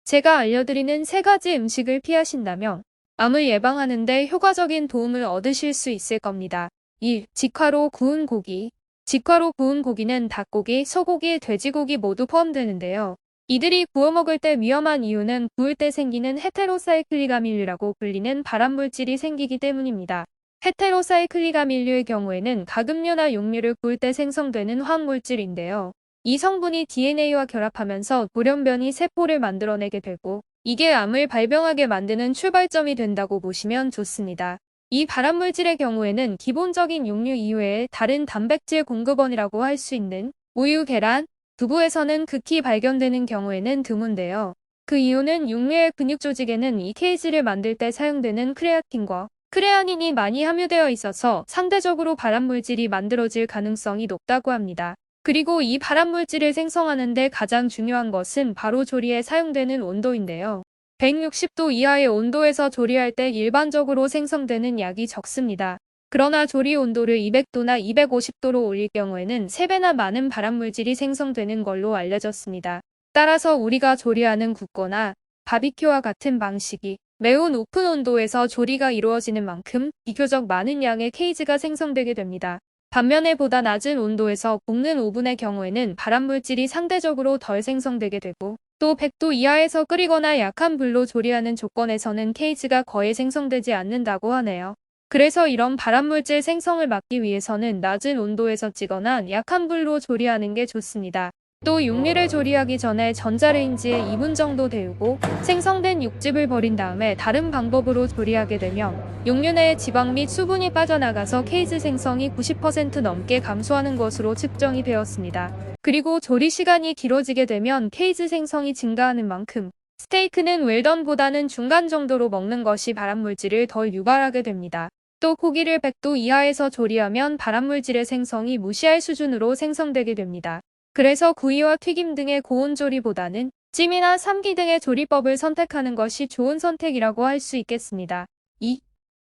제가 알려드리는 3가지 음식을 피하신다면 암을 예방하는 데 효과적인 도움을 얻으실 수 있을 겁니다. 1. 직화로 구운 고기. 직화로 구운 고기는 닭고기, 소고기, 돼지고기 모두 포함되는데요. 이들이 구워 먹을 때 위험한 이유는 구울 때 생기는 헤테로사이클리가밀류라고 불리는 발암물질이 생기기 때문입니다. 헤테로사이클리가밀류의 경우에는 가금류나 육류를 구울 때 생성되는 화학물질인데요. 이 성분이 DNA와 결합하면서 돌연변이 세포를 만들어내게 되고 이게 암을 발병하게 만드는 출발점이 된다고 보시면 좋습니다. 이 발암물질의 경우에는 기본적인 육류 이외에 다른 단백질 공급원이라고 할 수 있는 우유, 계란, 두부에서는 극히 발견되는 경우에는 드문데요. 그 이유는 육류의 근육 조직에는 이 케이지를 만들 때 사용되는 크레아틴과 크레아닌이 많이 함유되어 있어서 상대적으로 발암물질이 만들어질 가능성이 높다고 합니다. 그리고 이 발암물질을 생성하는 데 가장 중요한 것은 바로 조리에 사용되는 온도인데요. 160도 이하의 온도에서 조리할 때 일반적으로 생성되는 약이 적습니다. 그러나 조리 온도를 200도나 250도로 올릴 경우에는 3배나 많은 발암물질이 생성되는 걸로 알려졌습니다. 따라서 우리가 조리하는 굽거나 바비큐와 같은 방식이 매우 높은 온도에서 조리가 이루어지는 만큼 비교적 많은 양의 케이지가 생성되게 됩니다. 반면에 보다 낮은 온도에서 볶는 오븐의 경우에는 발암물질이 상대적으로 덜 생성되게 되고 또 100도 이하에서 끓이거나 약한 불로 조리하는 조건에서는 케이지가 거의 생성되지 않는다고 하네요. 그래서 이런 발암물질 생성을 막기 위해서는 낮은 온도에서 찌거나 약한 불로 조리하는 게 좋습니다. 또 육류를 조리하기 전에 전자레인지에 2분 정도 데우고 생성된 육즙을 버린 다음에 다른 방법으로 조리하게 되면 육류 내의 지방 및 수분이 빠져나가서 케이지 생성이 90% 넘게 감소하는 것으로 측정이 되었습니다. 그리고 조리 시간이 길어지게 되면 케이지 생성이 증가하는 만큼 스테이크는 웰던보다는 중간 정도로 먹는 것이 발암물질을 덜 유발하게 됩니다. 또 고기를 100도 이하에서 조리하면 발암물질의 생성이 무시할 수준으로 생성되게 됩니다. 그래서 구이와 튀김 등의 고온조리보다는 찜이나 삶기 등의 조리법을 선택하는 것이 좋은 선택이라고 할 수 있겠습니다. 2.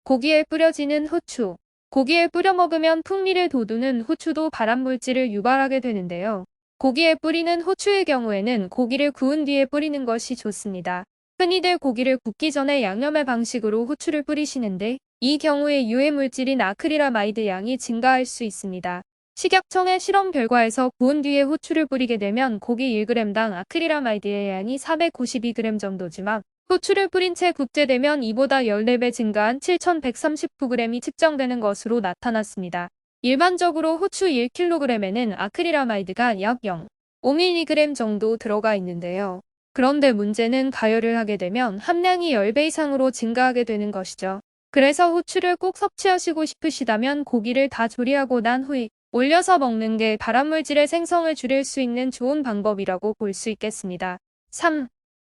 고기에 뿌려지는 후추. 고기에 뿌려 먹으면 풍미를 돋우는 후추도 발암물질을 유발하게 되는데요. 고기에 뿌리는 후추의 경우에는 고기를 구운 뒤에 뿌리는 것이 좋습니다. 흔히들 고기를 굽기 전에 양념의 방식으로 후추를 뿌리시는데 이 경우에 유해물질인 아크릴아마이드 양이 증가할 수 있습니다. 식약청의 실험 결과에서 구운 뒤에 후추를 뿌리게 되면 고기 1g당 아크릴아마이드의 양이 492g 정도지만 후추를 뿌린 채 굽게되면 이보다 14배 증가한 7139g이 측정되는 것으로 나타났습니다. 일반적으로 후추 1kg에는 아크릴아마이드가 약 0.5mg 정도 들어가 있는데요. 그런데 문제는 가열을 하게 되면 함량이 10배 이상으로 증가하게 되는 것이죠. 그래서 후추를 꼭 섭취하시고 싶으시다면 고기를 다 조리하고 난 후에 올려서 먹는 게 발암물질의 생성을 줄일 수 있는 좋은 방법이라고 볼 수 있겠습니다. 3.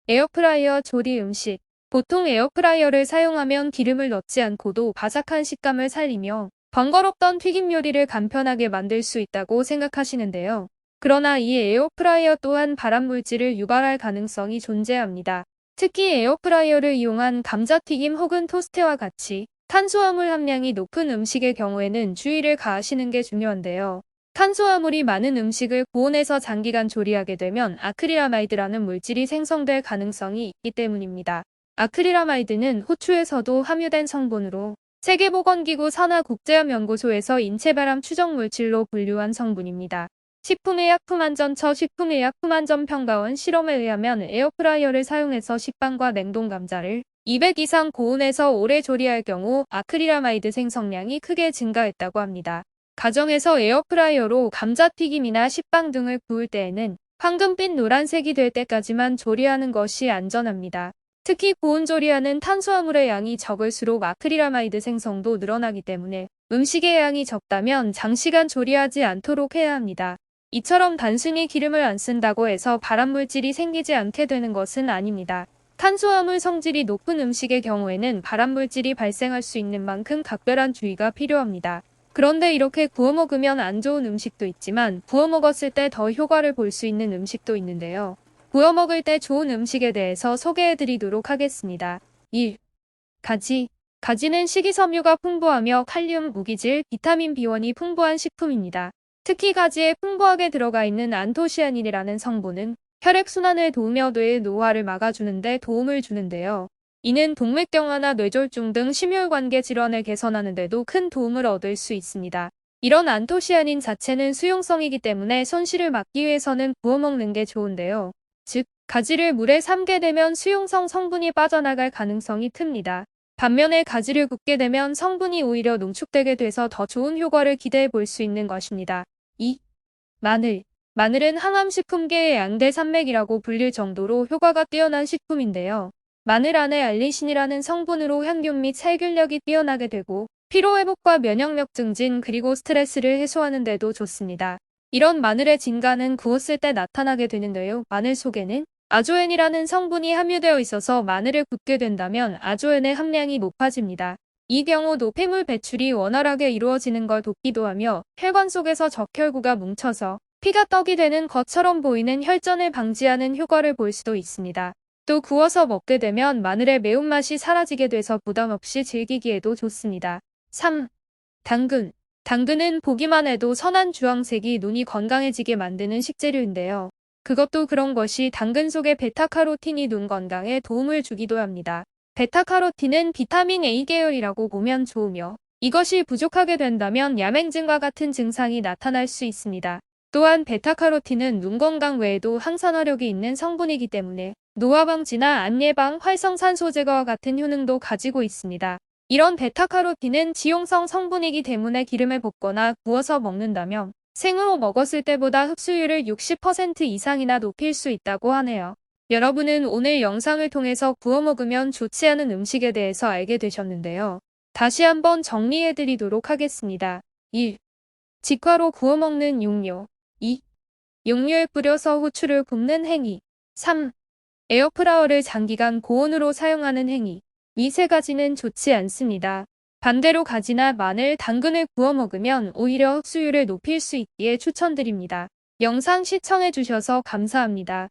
에어프라이어 조리 음식. 보통 에어프라이어를 사용하면 기름을 넣지 않고도 바삭한 식감을 살리며 번거롭던 튀김 요리를 간편하게 만들 수 있다고 생각하시는데요. 그러나 이 에어프라이어 또한 발암물질을 유발할 가능성이 존재합니다. 특히 에어프라이어를 이용한 감자튀김 혹은 토스트와 같이 탄수화물 함량이 높은 음식의 경우에는 주의를 가하시는 게 중요한데요. 탄수화물이 많은 음식을 고온에서 장기간 조리하게 되면 아크릴아마이드라는 물질이 생성될 가능성이 있기 때문입니다. 아크릴아마이드는 후추에서도 함유된 성분으로 세계보건기구 산하국제암연구소에서 인체발암 추적 물질로 분류한 성분입니다. 식품의약품안전처 식품의약품안전평가원 실험에 의하면 에어프라이어를 사용해서 식빵과 냉동 감자를 200 이상 고온에서 오래 조리할 경우 아크릴아마이드 생성량이 크게 증가했다고 합니다. 가정에서 에어프라이어로 감자튀김이나 식빵 등을 구울 때에는 황금빛 노란색이 될 때까지만 조리하는 것이 안전합니다. 특히 고온 조리하는 탄수화물의 양이 적을수록 아크릴아마이드 생성도 늘어나기 때문에 음식의 양이 적다면 장시간 조리하지 않도록 해야 합니다. 이처럼 단순히 기름을 안 쓴다고 해서 발암물질이 생기지 않게 되는 것은 아닙니다. 탄수화물 성질이 높은 음식의 경우에는 발암물질이 발생할 수 있는 만큼 각별한 주의가 필요합니다. 그런데 이렇게 구워 먹으면 안 좋은 음식도 있지만 구워 먹었을 때 더 효과를 볼 수 있는 음식도 있는데요. 구워 먹을 때 좋은 음식에 대해서 소개해 드리도록 하겠습니다. 1. 가지. 가지는 식이섬유가 풍부하며 칼륨, 무기질, 비타민 B1이 풍부한 식품입니다. 특히 가지에 풍부하게 들어가 있는 안토시아닌이라는 성분은 혈액순환을 도우며 뇌의 노화를 막아주는 데 도움을 주는데요. 이는 동맥경화나 뇌졸중 등 심혈관계 질환을 개선하는 데도 큰 도움을 얻을 수 있습니다. 이런 안토시아닌 자체는 수용성이기 때문에 손실을 막기 위해서는 구워 먹는 게 좋은데요. 즉, 가지를 물에 삶게 되면 수용성 성분이 빠져나갈 가능성이 큽니다. 반면에 가지를 굽게 되면 성분이 오히려 농축되게 돼서 더 좋은 효과를 기대해 볼 수 있는 것입니다. 2. 마늘. 마늘은 항암식품계의 양대 산맥이라고 불릴 정도로 효과가 뛰어난 식품인데요. 마늘 안에 알리신이라는 성분으로 향균 및 살균력이 뛰어나게 되고 피로회복과 면역력 증진 그리고 스트레스를 해소하는 데도 좋습니다. 이런 마늘의 진가는 구웠을 때 나타나게 되는데요. 마늘 속에는 아조엔이라는 성분이 함유되어 있어서 마늘을 굽게 된다면 아조엔의 함량이 높아집니다. 이 경우 노폐물 배출이 원활하게 이루어지는 걸 돕기도 하며 혈관 속에서 적혈구가 뭉쳐서 피가 떡이 되는 것처럼 보이는 혈전을 방지하는 효과를 볼 수도 있습니다. 또 구워서 먹게 되면 마늘의 매운맛이 사라지게 돼서 부담 없이 즐기기에도 좋습니다. 3. 당근. 당근은 보기만 해도 선한 주황색이 눈이 건강해지게 만드는 식재료인데요. 그것도 그런 것이 당근 속의 베타카로틴이 눈 건강에 도움을 주기도 합니다. 베타카로틴은 비타민 A 계열이라고 보면 좋으며 이것이 부족하게 된다면 야맹증과 같은 증상이 나타날 수 있습니다. 또한 베타카로틴은 눈 건강 외에도 항산화력이 있는 성분이기 때문에 노화 방지나 암 예방, 활성산소 제거와 같은 효능도 가지고 있습니다. 이런 베타카로틴은 지용성 성분이기 때문에 기름에 볶거나 구워서 먹는다면 생으로 먹었을 때보다 흡수율을 60% 이상이나 높일 수 있다고 하네요. 여러분은 오늘 영상을 통해서 구워 먹으면 좋지 않은 음식에 대해서 알게 되셨는데요. 다시 한번 정리해드리도록 하겠습니다. 1. 직화로 구워 먹는 육류. 2. 육류에 뿌려서 후추를 굽는 행위. 3. 에어프라이어를 장기간 고온으로 사용하는 행위. 이 세 가지는 좋지 않습니다. 반대로 가지나 마늘, 당근을 구워 먹으면 오히려 흡수율을 높일 수 있기에 추천드립니다. 영상 시청해주셔서 감사합니다.